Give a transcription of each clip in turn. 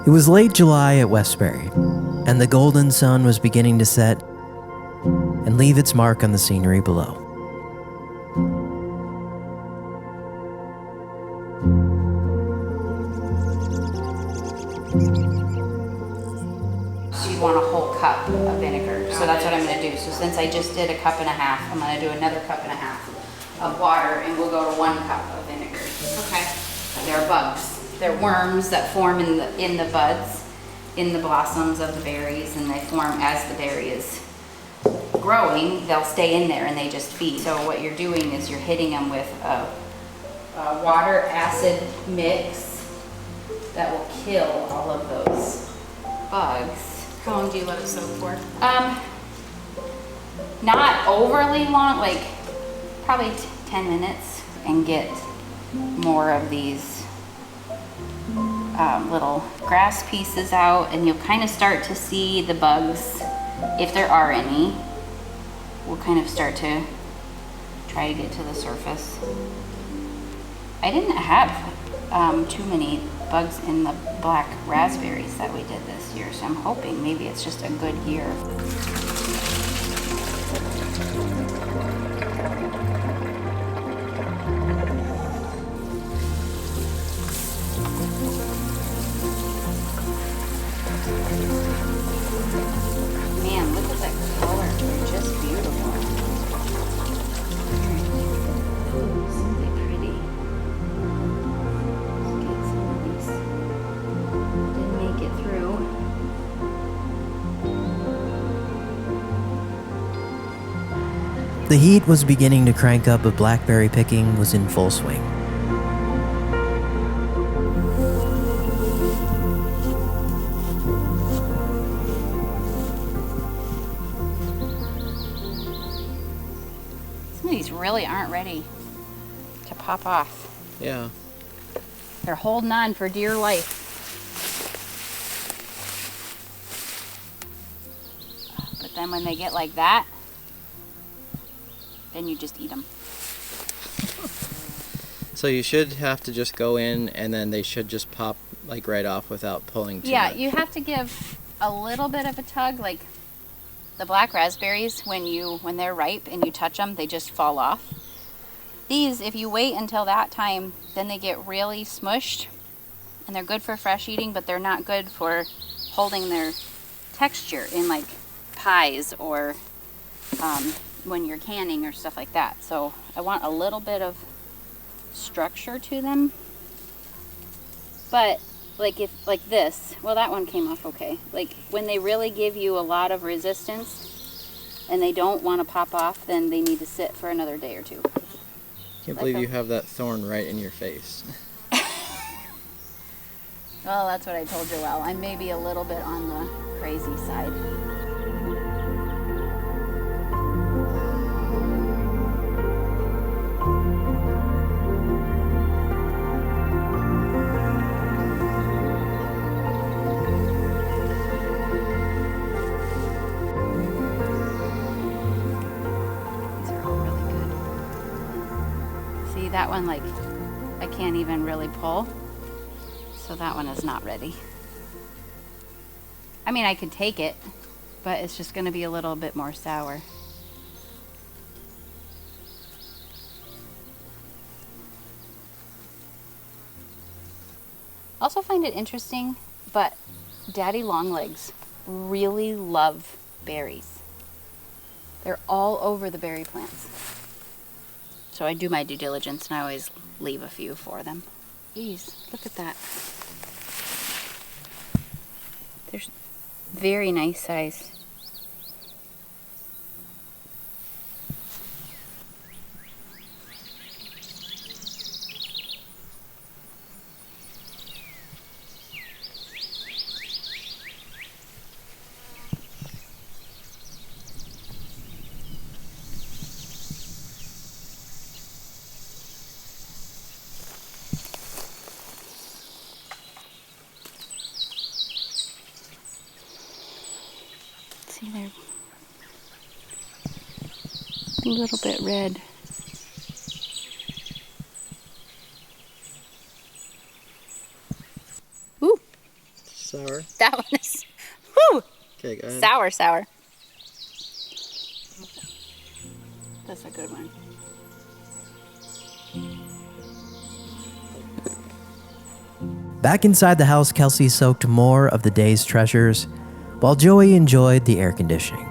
It was late July at Westberrie, and the golden sun was beginning to set and leave its mark on the scenery below. So you want a whole cup of vinegar, so that's what I'm going to do. So since I just did a cup and a half, I'm going to do another cup and a half of water, and we'll go to 1 cup of vinegar. Okay. They're bugs. They're worms that form in the buds, in the blossoms of the berries, and they form as the berry is growing. They'll stay in there and they just feed. So what you're doing is you're hitting them with a water acid mix that will kill all of those bugs. How long do you let it soak for? Not overly long, like probably 10 minutes, and get more of these little grass pieces out, and you'll kind of start to see the bugs, if there are any. We'll kind of start to try to get to the surface. I didn't have too many bugs in the black raspberries that we did this year, so I'm hoping maybe it's just a good year. Man, look at that color. They're just beautiful. Simply pretty. Let's get some of these. Didn't make it through. The heat was beginning to crank up, but blackberry picking was in full swing. Some of these really aren't ready to pop off. Yeah. They're holding on for dear life. But then when they get like that, then you just eat them. So you should have to just go in, and then they should just pop like right off without pulling too much. You have to give a little bit of a tug. Like the black raspberries, when they're ripe and you touch them, they just fall off. These, if you wait until that time, then they get really smushed, and they're good for fresh eating, but they're not good for holding their texture in like pies or when you're canning or stuff like that. So I want a little bit of structure to them. But like this, well, that one came off okay. Like when they really give you a lot of resistance and they don't want to pop off, then they need to sit for another day or two. Can't believe you have that thorn right in your face. Well, that's what I told you. Well, I may be a little bit on the crazy side. That one, like, I can't even really pull, so that one is not ready. I mean, I could take it, but it's just going to be a little bit more sour. Also find it interesting, but daddy longlegs really love berries. They're all over the berry plants. So I do my due diligence, and I always leave a few for them. Jeez, look at that. They're very nice size. See, they're a little bit red. So sour? That one is, whoo! Okay, go ahead. Sour, sour. That's a good one. Back inside the house, Kelsey soaked more of the day's treasures, while Joey enjoyed the air conditioning.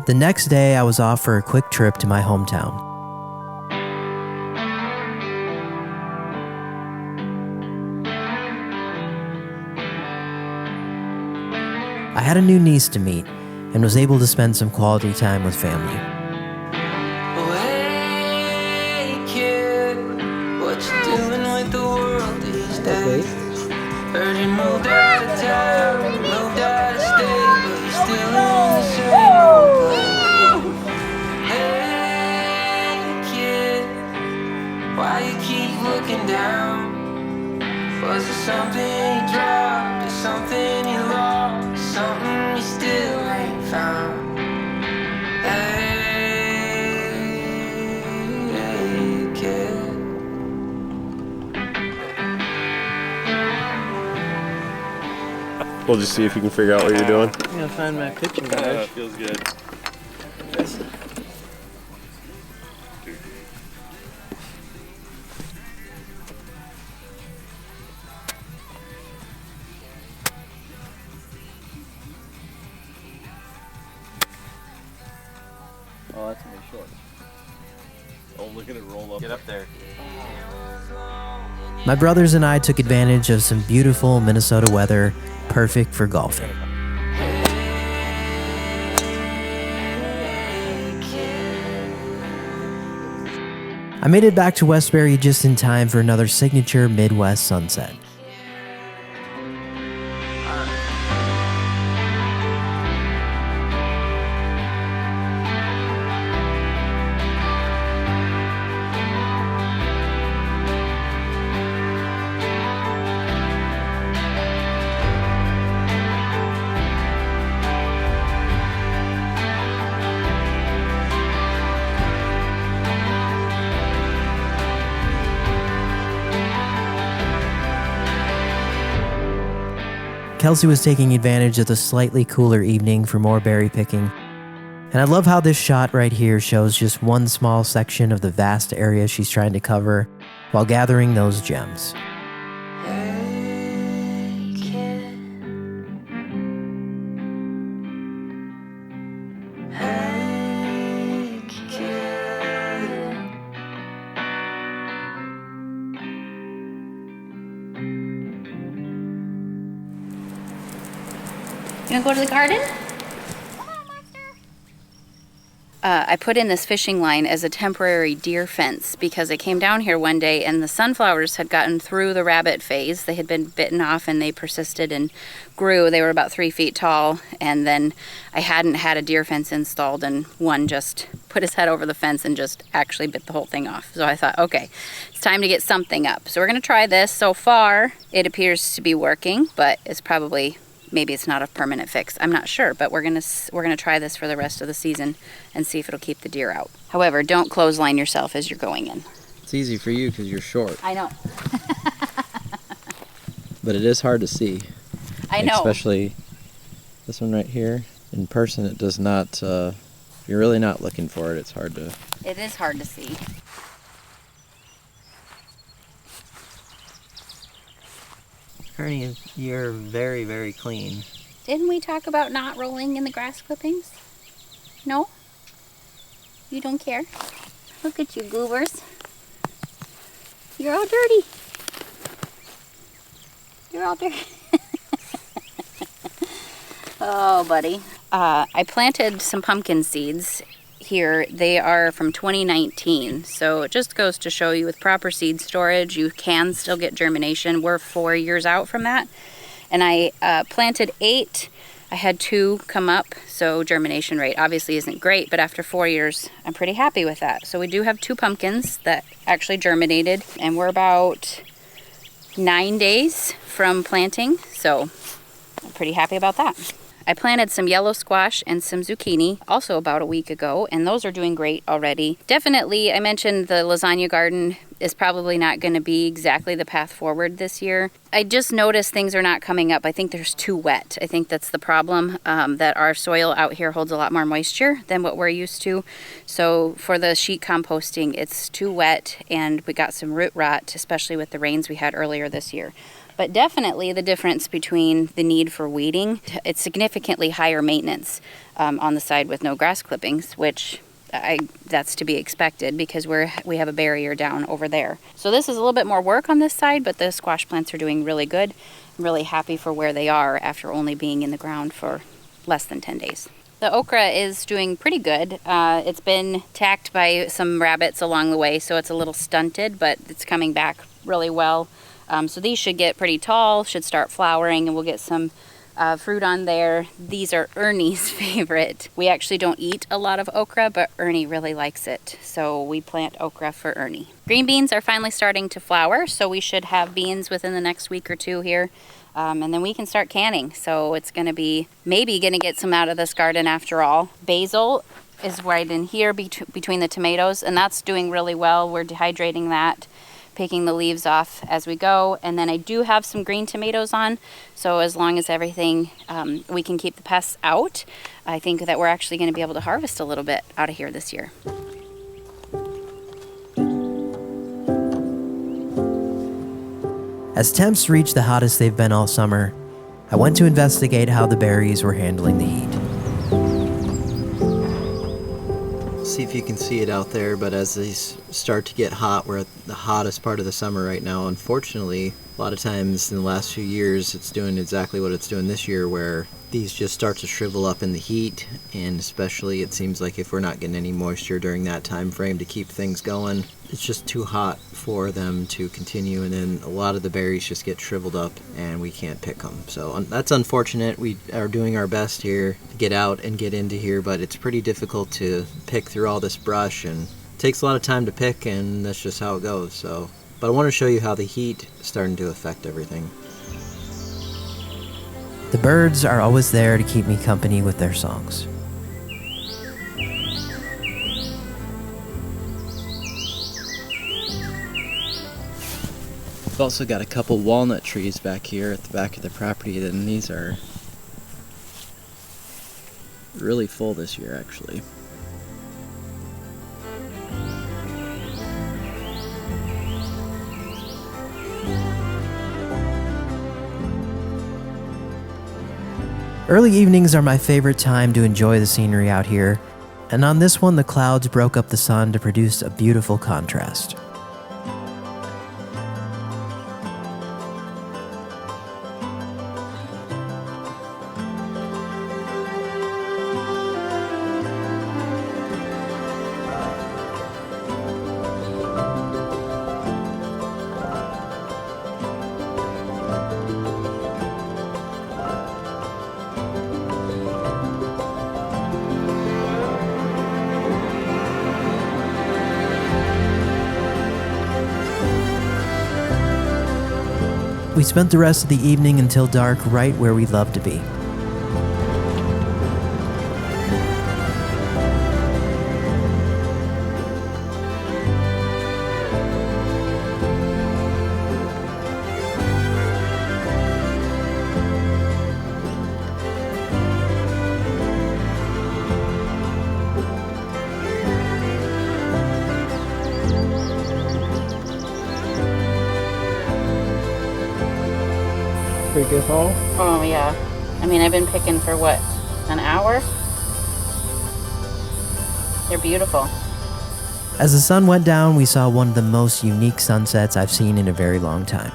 The next day, I was off for a quick trip to my hometown. I had a new niece to meet and was able to spend some quality time with family. Oh, hey, kid, what you doing with the world these days? Heard you moved out of town, moved out of state, but you're still in the same old place. Hey, kid, why you keep looking down? Was there something you dropped, or something you lost, something you still ain't found? Hey, kid. We'll just see if you can figure out what you're doing. I'm gonna find my pitching That wedge. feels good. Oh, that's gonna be short. Oh, look at it roll up. Get up there. My brothers and I took advantage of some beautiful Minnesota weather, perfect for golfing. I made it back to Westberry just in time for another signature Midwest sunset. Kelsey was taking advantage of the slightly cooler evening for more berry picking. And I love how this shot right here shows just one small section of the vast area she's trying to cover while gathering those gems. Hey, kid. Hey, kid. You wanna go to the garden? I put in this fishing line as a temporary deer fence because I came down here one day and the sunflowers had gotten through the rabbit phase. They had been bitten off and they persisted and grew. They were about 3 feet tall, and then I hadn't had a deer fence installed, and one just put his head over the fence and just actually bit the whole thing off. So I thought, okay, it's time to get something up. So we're gonna try this. So far, it appears to be working, but it's probably, maybe it's not a permanent fix. I'm not sure, but we're gonna try this for the rest of the season and see if it'll keep the deer out. However, don't clothesline yourself as you're going in. It's easy for you because you're short, I know. but it is hard to see. I know. Especially this one right here. In person, it does not. If you're really not looking for it, it's hard to. It is hard to see. Ernie, you're very, very clean. Didn't we talk about not rolling in the grass clippings? No? You don't care? Look at you, goobers. You're all dirty. You're all dirty. Oh, buddy. I planted some pumpkin seeds here. They are from 2019. So it just goes to show you with proper seed storage, you can still get germination. We're 4 years out from that. And I planted 8. I had 2 come up. So germination rate obviously isn't great, but after 4 years, I'm pretty happy with that. So we do have 2 pumpkins that actually germinated, and we're about 9 days from planting. So I'm pretty happy about that. I planted some yellow squash and some zucchini also about a week ago, and those are doing great already. Definitely, I mentioned the lasagna garden is probably not going to be exactly the path forward this year. I just noticed things are not coming up. I think there's too wet. I think that's the problem, that our soil out here holds a lot more moisture than what we're used to. So for the sheet composting, it's too wet, and we got some root rot, especially with the rains we had earlier this year. But definitely the difference between the need for weeding, it's significantly higher maintenance on the side with no grass clippings, which that's to be expected because we have a barrier down over there. So this is a little bit more work on this side, but the squash plants are doing really good. I'm really happy for where they are after only being in the ground for less than 10 days. The okra is doing pretty good. It's been attacked by some rabbits along the way, so it's a little stunted, but it's coming back really well. So these should get pretty tall, should start flowering, and we'll get some fruit on there. These are Ernie's favorite. We actually don't eat a lot of okra, but Ernie really likes it. So we plant okra for Ernie. Green beans are finally starting to flower, so we should have beans within the next week or two here. And then we can start canning. So it's going to be maybe going to get some out of this garden after all. Basil is right in here between the tomatoes, and that's doing really well. We're dehydrating that, picking the leaves off as we go. And then I do have some green tomatoes on, so as long as everything, we can keep the pests out, I think that we're actually going to be able to harvest a little bit out of here this year. As temps reached the hottest they've been all summer, I went to investigate how the berries were handling the heat. See if you can see it out there, but as these start to get hot, we're at the hottest part of the summer right now. Unfortunately, a lot of times in the last few years, it's doing exactly what it's doing this year, where these just start to shrivel up in the heat, and especially it seems like if we're not getting any moisture during that time frame to keep things going, it's just too hot for them to continue, and then a lot of the berries just get shriveled up and we can't pick them. So that's unfortunate. We are doing our best here to get out and get into here, but it's pretty difficult to pick through all this brush, and it takes a lot of time to pick, and that's just how it goes. So, but I want to show you how the heat is starting to affect everything. The birds are always there to keep me company with their songs. We've also got a couple walnut trees back here at the back of the property, and these are really full this year, actually. Early evenings are my favorite time to enjoy the scenery out here, and on this one the clouds broke up the sun to produce a beautiful contrast. We spent the rest of the evening until dark right where we love to be. Pretty good haul? Oh yeah. I mean, I've been picking for what, an hour? They're beautiful. As the sun went down, we saw one of the most unique sunsets I've seen in a very long time.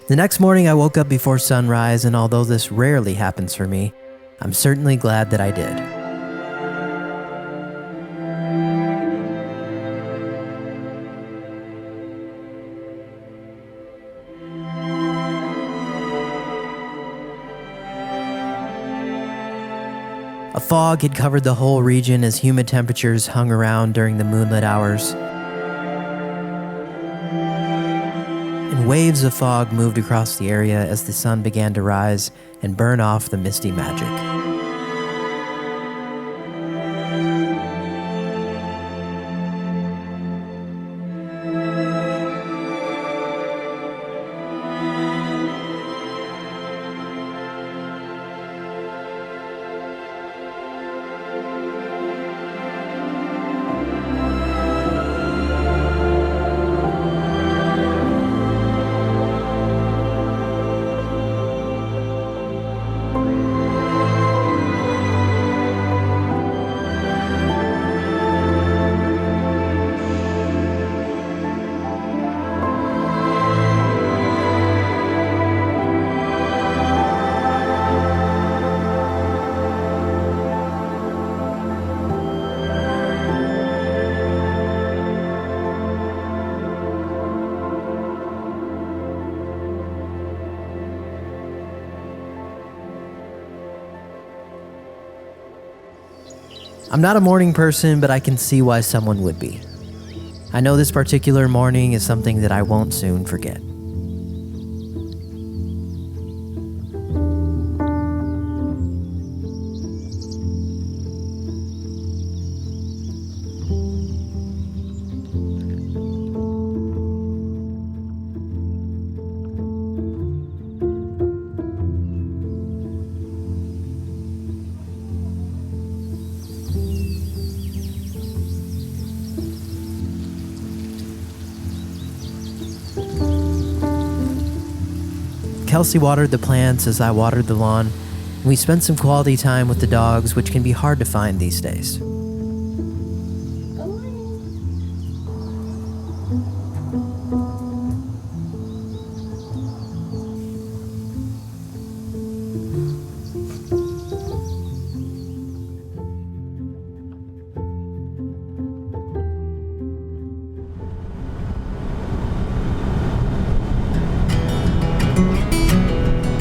The next morning I woke up before sunrise, and although this rarely happens for me, I'm certainly glad that I did. fog had covered the whole region as humid temperatures hung around during the moonlit hours. And waves of fog moved across the area as the sun began to rise and burn off the misty magic. I'm not a morning person, but I can see why someone would be. I know this particular morning is something that I won't soon forget. Kelsey watered the plants as I watered the lawn, and we spent some quality time with the dogs, which can be hard to find these days.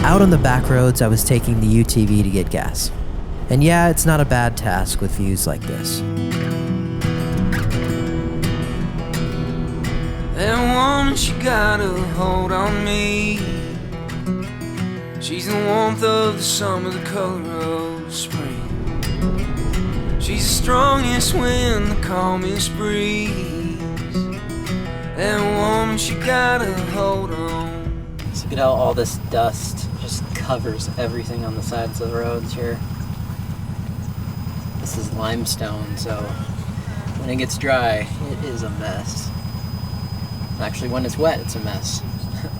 Out on the back roads, I was taking the UTV to get gas. And yeah, it's not a bad task with views like this. That woman, she got a hold on me. She's the warmth of the summer, the color of spring. She's the strongest wind, the calmest breeze. That woman, she got a hold on. Look at how all this dust just covers everything on the sides of the roads here. This is limestone, so when it gets dry, it is a mess. Actually, when it's wet, it's a mess.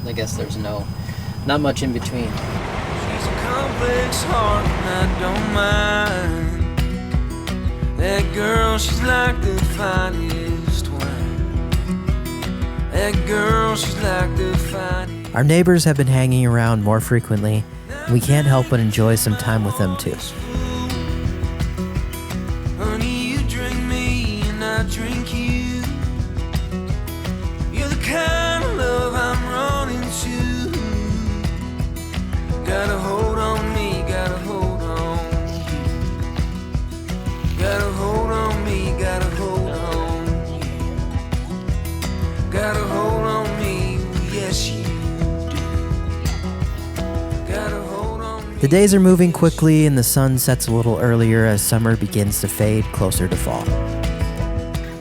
I guess there's not much in between. She's a complex heart and I don't mind. That girl, she's like the finest wine. That girl, she's like the finest. Our neighbors have been hanging around more frequently, and we can't help but enjoy some time with them too. Honey, you drink me and I drink you. You're the kind of love I'm running to. Got a hold on me, got a hold on you. Got a hold on me, got a hold on you. Got a hold on me, yes you. The days are moving quickly and the sun sets a little earlier as summer begins to fade closer to fall.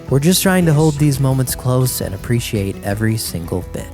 We're just trying to hold these moments close and appreciate every single bit.